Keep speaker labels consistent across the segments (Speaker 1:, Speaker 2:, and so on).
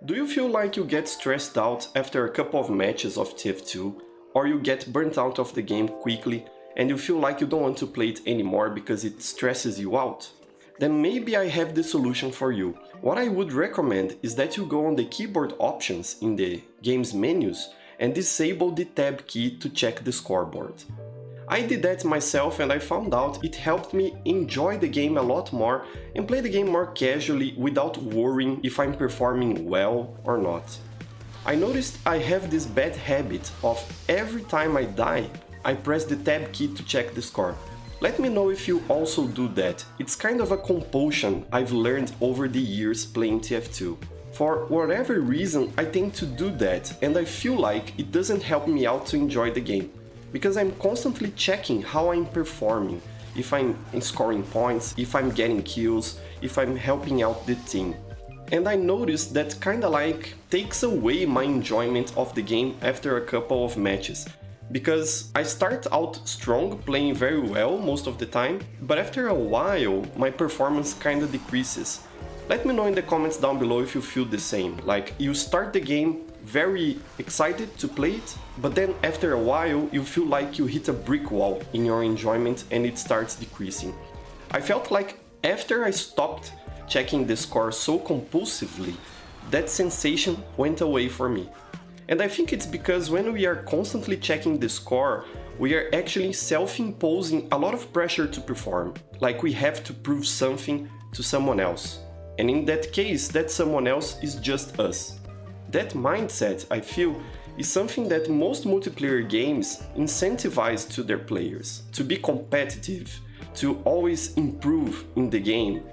Speaker 1: Do you feel like you get stressed out after a couple of matches of TF2, or you get burnt out of the game quickly and you feel like you don't want to play it anymore because it stresses you out? Then maybe I have the solution for you. What I would recommend is that you go on the keyboard options in the game's menus and disable the tab key to check the scoreboard. I did that myself and I found out it helped me enjoy the game a lot more and play the game more casually without worrying if I'm performing well or not. I noticed I have this bad habit of every time I die, I press the tab key to check the score. Let me know if you also do that. It's kind of a compulsion I've learned over the years playing TF2. For whatever reason, I tend to do that and I feel like it doesn't help me out to enjoy the game. Because I'm constantly checking how I'm performing, if I'm scoring points, if I'm getting kills, if I'm helping out the team. And I noticed that kinda like takes away my enjoyment of the game after a couple of matches. Because I start out strong, playing very well most of the time, but after a while my performance kinda decreases. Let me know in the comments down below if you feel the same, like you start the game very excited to play it, but then after a while you feel like you hit a brick wall in your enjoyment and it starts decreasing. I felt like after I stopped checking the score so compulsively, that sensation went away for me. And I think it's because when we are constantly checking the score, we are actually self-imposing a lot of pressure to perform, like we have to prove something to someone else. And in that case, that someone else is just us. That mindset, I feel, is something that most multiplayer games incentivize to their players, to be competitive, to always improve in the game.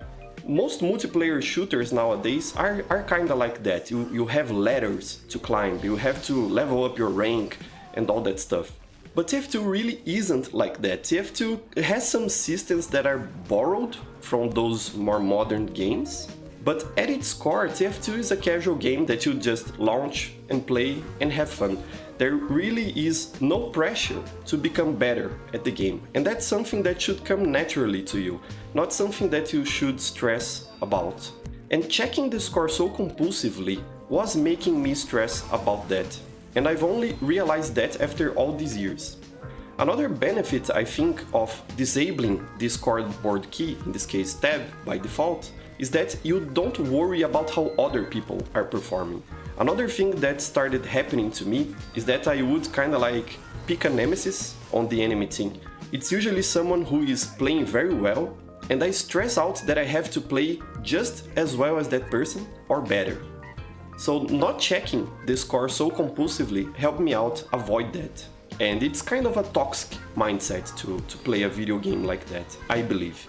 Speaker 1: Most multiplayer shooters nowadays are kinda like that. You have ladders to climb, you have to level up your rank and all that stuff. But TF2 really isn't like that. TF2 has some systems that are borrowed from those more modern games. But at its core, TF2 is a casual game that you just launch and play and have fun. There really is no pressure to become better at the game, and that's something that should come naturally to you, not something that you should stress about. And checking the score so compulsively was making me stress about that, and I've only realized that after all these years. Another benefit, I think, of disabling the scoreboard key, in this case tab by default, is that you don't worry about how other people are performing. Another thing that started happening to me is that I would kinda like pick a nemesis on the enemy team. It's usually someone who is playing very well, and I stress out that I have to play just as well as that person or better. So not checking the score so compulsively helped me out avoid that. And it's kind of a toxic mindset to play a video game like that, I believe.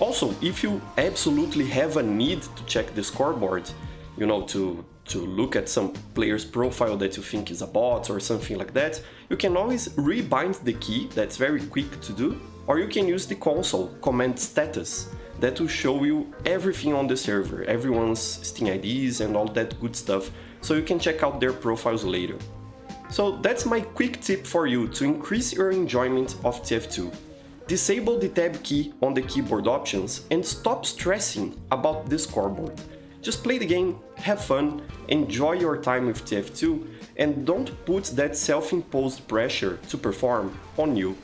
Speaker 1: Also, if you absolutely have a need to check the scoreboard, you know, to look at some player's profile that you think is a bot or something like that, you can always rebind the key, that's very quick to do, or you can use the console command status that will show you everything on the server, everyone's Steam IDs and all that good stuff, so you can check out their profiles later. So that's my quick tip for you to increase your enjoyment of TF2. Disable the tab key on the keyboard options and stop stressing about the scoreboard. Just play the game, have fun, enjoy your time with TF2, and don't put that self-imposed pressure to perform on you.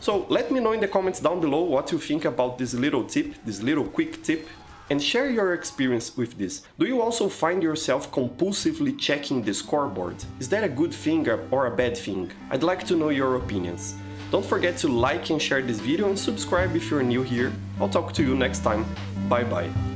Speaker 1: So let me know in the comments down below what you think about this little tip, this little quick tip, and share your experience with this. Do you also find yourself compulsively checking the scoreboard? Is that a good thing or a bad thing? I'd like to know your opinions. Don't forget to like and share this video and subscribe if you're new here. I'll talk to you next time. Bye bye.